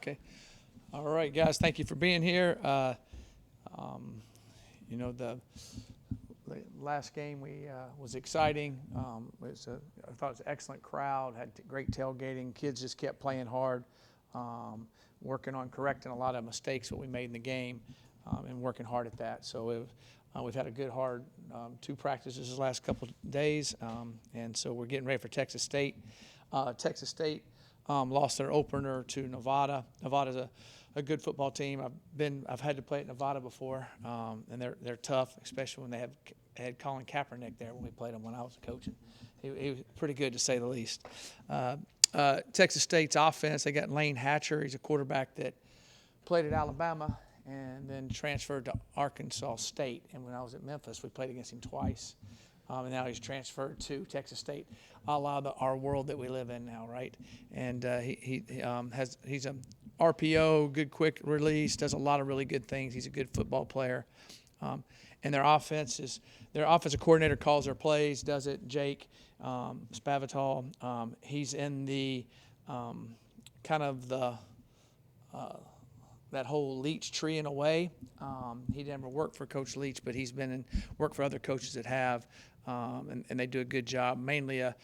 Okay. All right, guys. Thank you for being here. The last game was exciting. I thought it was an excellent crowd. Had great tailgating. Kids just kept playing hard, working on correcting a lot of mistakes that we made in the game, and working hard at that. So we've had a good, hard 2 practices the last couple of days, and so we're getting ready for Texas State. Texas State lost their opener to Nevada. Nevada's a good football team. I've had to play at Nevada before, and they're tough, especially when they had Colin Kaepernick there when we played him when I was coaching. He was pretty good, to say the least. Texas State's offense, they got Lane Hatcher. He's a quarterback that played at Alabama and then transferred to Arkansas State. And when I was at Memphis, we played against him twice. And now he's transferred to Texas State, a la our world that we live in now, right? And he's a RPO, good quick release, does a lot of really good things. He's a good football player. And their offensive coordinator calls their plays, does it, Jake Spavital. He's in the kind of the that whole Leach tree in a way. He never worked for Coach Leach, but he's been worked for other coaches that have, and they do a good job. Mainly a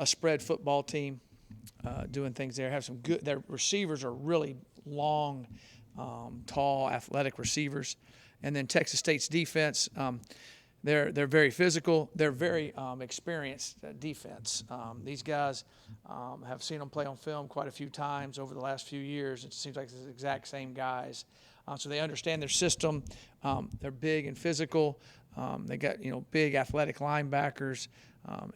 spread football team, doing things there. Have some good. Their receivers are really long, tall, athletic receivers, and then Texas State's defense. They're very physical. They're very experienced defense. These guys have seen them play on film quite a few times over the last few years. It seems like it's the exact same guys. So they understand their system. They're big and physical. They got big athletic linebackers,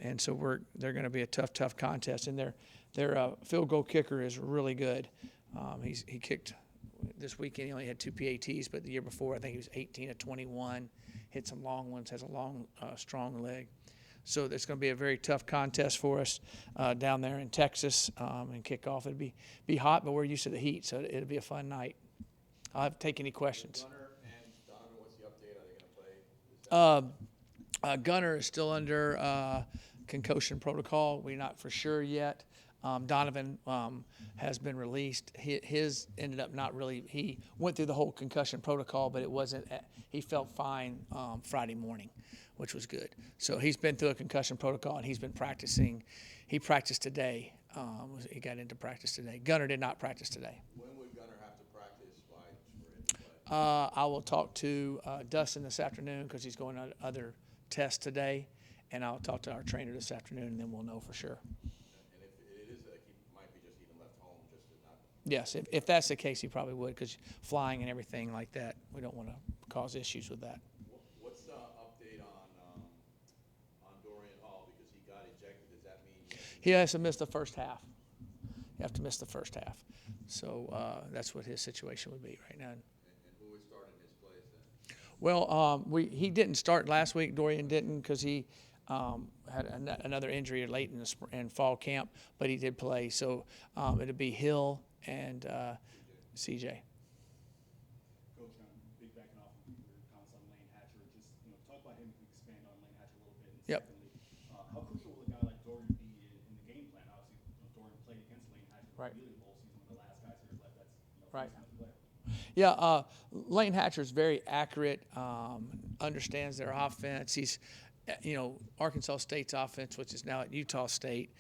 and so they're going to be a tough contest. And their field goal kicker is really good. He kicked this weekend. He only had 2 PATs, but the year before I think he was 18 of 21. Hit some long ones, has a long, strong leg. So it's going to be a very tough contest for us down there in Texas, and kickoff. It'll be hot, but we're used to the heat, so it'll be a fun night. I'll take any questions. Gunner and Donovan, what's the update? Are they going to play? Gunner is still under concussion protocol. We're not for sure yet. Donovan has been released. His ended up not really. He went through the whole concussion protocol, but it wasn't. He felt fine Friday morning, which was good. So he's been through a concussion protocol, and he's been practicing. He practiced today. He got into practice today. Gunner did not practice today. When would Gunner have to practice for him to play? I will talk to Dustin this afternoon because he's going on other tests today, and I'll talk to our trainer this afternoon, and then we'll know for sure. And if it is like he might be just even left home just to not. Yes, if that's the case, he probably would, because flying and everything like that, we don't want to cause issues with that. What's the update on Dorian Hall, because he got ejected? Does that mean He has to miss the first half. You have to miss the first half. So that's what his situation would be right now. And who is starting his place then? Well, he didn't start last week. Dorian didn't because he had another injury late in fall camp, but he did play. So it'll be Hill and CJ. Coach, big backing off of your comments on Lane Hatcher. Just talk about him. If we expand on Lane Hatcher a little bit. And Yep. secondly, how crucial will a guy like Dorian be in the game plan? Obviously, Dorian played against Lane Hatcher Right. really the whole season. One of the last guys here left. That's Right. first time player. Yeah, Lane Hatcher's very accurate, understands their offense. He's, Arkansas State's offense, which is now at Utah State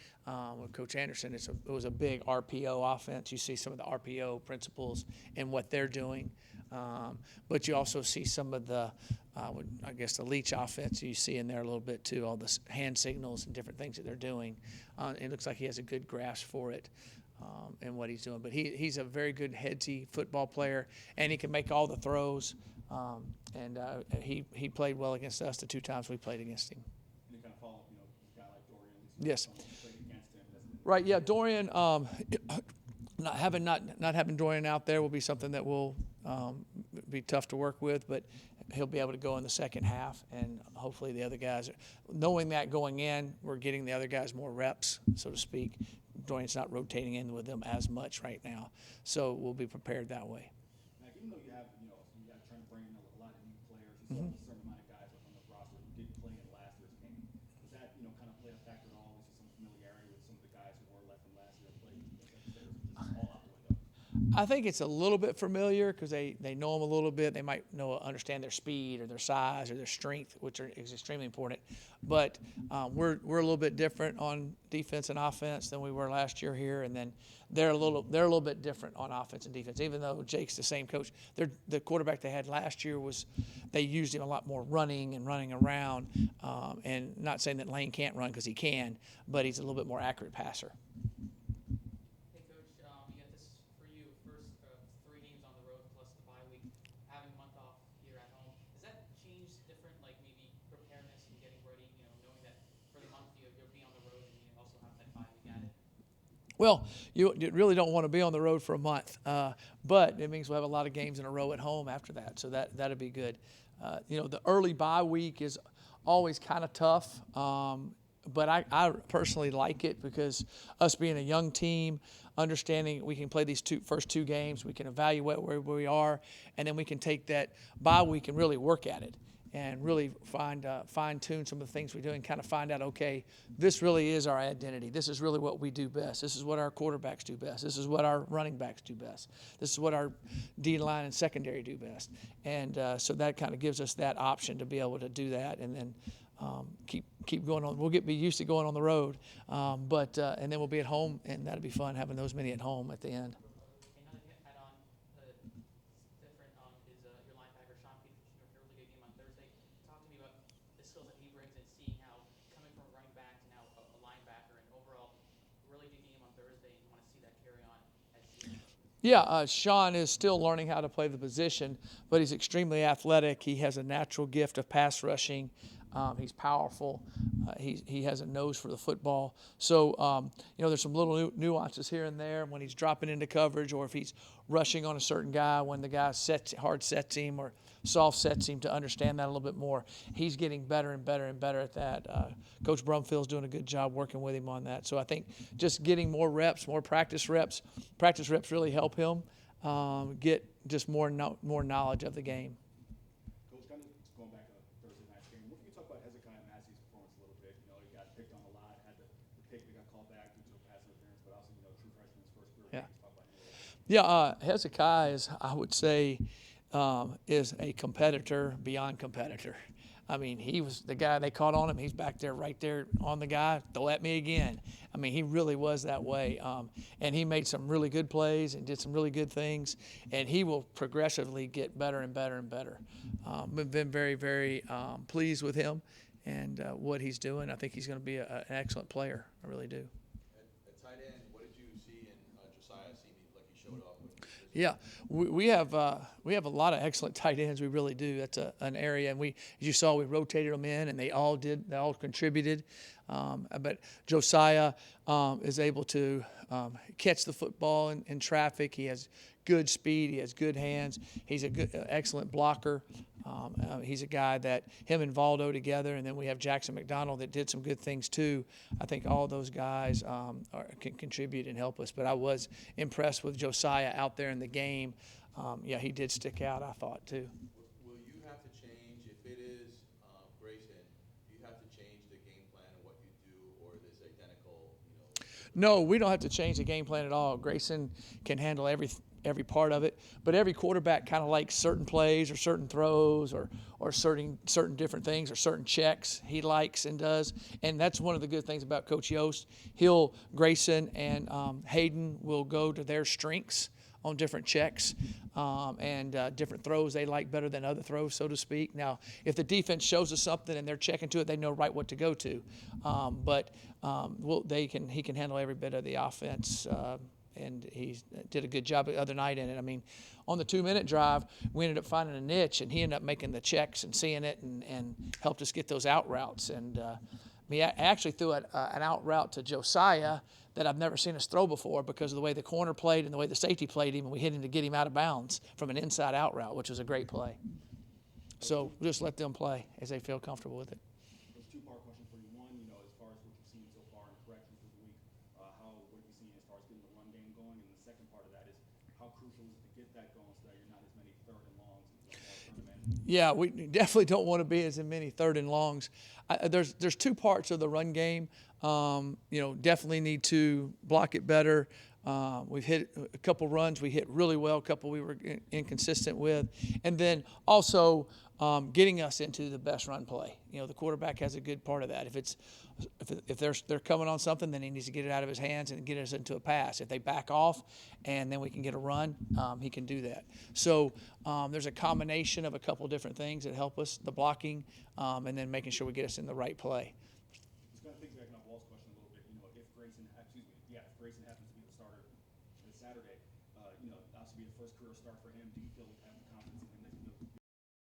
with Coach Anderson. It was a big RPO offense. You see some of the RPO principles and what they're doing. But you also see some of the, the Leach offense you see in there a little bit too, all the hand signals and different things that they're doing. It looks like he has a good grasp for it. And what he's doing, but he's a very good headsy football player, and he can make all the throws. And he played well against us the 2 times we played against him. And to kind of follow up, a guy like Dorian. Yes. Played against him. Right. Yeah. Dorian. Not having Dorian out there will be something that will be tough to work with, but he'll be able to go in the second half, and hopefully the other guys, knowing that going in, we're getting the other guys more reps, so to speak. Dorian's not rotating in with them as much right now, so we'll be prepared that way. Now, even though you have trying to bring in a lot of new players, you still have a certain amount of guys on the roster who didn't play in last year's game. Does that kind of play a factor at all? Is there some familiarity with some of the guys who were left from last year that played? Just all out the window. I think it's a little bit familiar because they know them a little bit. They might understand their speed or their size or their strength, which is extremely important. But we're a little bit different on defense and offense than we were last year here, and then they're a little bit different on offense and defense. Even though Jake's the same coach, the quarterback they had last year they used him a lot more running around, and not saying that Lane can't run because he can, but he's a little bit more accurate passer. Hey, Coach, you got this for you. First 3 games on the road plus the bye week, having a month off here at home. Does that change different, like maybe preparedness and getting ready, knowing that for the month you'll be on the road and you also have that bye week added? Well, you really don't want to be on the road for a month, but it means we'll have a lot of games in a row at home after that, so that'll be good. The early bye week is always kind of tough, but I personally like it because us being a young team, understanding we can play these first two games, we can evaluate where we are, and then we can take that bye week and really work at it and really fine-tune some of the things we do and kind of find out, okay, this really is our identity. This is really what we do best. This is what our quarterbacks do best. This is what our running backs do best. This is what our D-line and secondary do best. And so that kind of gives us that option to be able to do that and then keep going on. We'll be used to going on the road, and then we'll be at home, and that'll be fun having those many at home at the end. Another add on different is your linebacker, Sean Peters, a really good game on Thursday. Talk to me about the skills that he brings and seeing how coming from running back to now a linebacker and overall really good game on Thursday, and you want to see that carry on as season. Yeah, Sean is still learning how to play the position, but he's extremely athletic. He has a natural gift of pass rushing. He's powerful. He has a nose for the football. So, there's some little nuances here and there when he's dropping into coverage or if he's rushing on a certain guy when the guy hard sets him or soft sets him to understand that a little bit more. He's getting better and better and better at that. Coach Brumfield's doing a good job working with him on that. So I think just getting more reps, more practice reps really help him get just more knowledge of the game. Coach, kind of going back to Thursday night's game, what can you talk about Hezekiah Massey's performance a little bit? He got picked on a lot, had the pick that got called back due to a pass interference, but also, true freshman in his first career. Yeah. Talk about him a little bit. Hezekiah is, I would say, is a competitor beyond competitor. I mean, he was the guy they caught on him. He's back there, right there on the guy. Throw at me again. I mean, he really was that way. And he made some really good plays and did some really good things. And he will progressively get better and better and better. We've been very, very pleased with him and what he's doing. I think he's going to be an excellent player. I really do. At tight end, what did you see in Josiah? Seemed like he showed up. Yeah, we have a lot of excellent tight ends. We really do. That's an area, and as you saw, we rotated them in, and they all contributed. But Josiah is able to catch the football in traffic. He has good speed. He has good hands. He's an excellent blocker. He's a guy that him and Valdo together, and then we have Jackson McDonald that did some good things too. I think all those guys can contribute and help us. But I was impressed with Josiah out there in the game. He did stick out, I thought, too. Will you have to change, if it is Grayson, do you have to change the game plan and what you do, or is it identical? No, we don't have to change the game plan at all. Grayson can handle every part of it, but every quarterback kind of likes certain plays or certain throws or certain different things or certain checks he likes and does, and that's one of the good things about Coach Yost. Grayson and Hayden will go to their strengths on different checks and different throws they like better than other throws, so to speak. Now, if the defense shows us something and they're checking to it, they know right what to go to. He can handle every bit of the offense, and he did a good job the other night in it. I mean, on the 2-minute drive, we ended up finding a niche, and he ended up making the checks and seeing it and helped us get those out routes. And I actually threw an out route to Josiah that I've never seen us throw before because of the way the corner played and the way the safety played him, and we hit him to get him out of bounds from an inside out route, which was a great play. So we'll just let them play as they feel comfortable with it. There's a two-part question for you. One, as far as what you've seen so far in corrections through the week, what have you seen as far as getting the run game going? And the second part of that is how crucial is it to get that going so that you're not as many third and longs in the tournament? Yeah, we definitely don't want to be as many third and longs. There's two parts of the run game. Definitely need to block it better. We've hit a couple runs we hit really well, a couple we were inconsistent with. And then also getting us into the best run play. You know, the quarterback has a good part of that. If they're coming on something, then he needs to get it out of his hands and get us into a pass. If they back off and then we can get a run, he can do that. So there's a combination of a couple different things that help us, the blocking, and then making sure we get us in the right play. Just kind of piggybacking off Walt's question a little bit, you know, if Grayson happens to be the starter this Saturday, you know, obviously be the first career start for him. Do you feel with having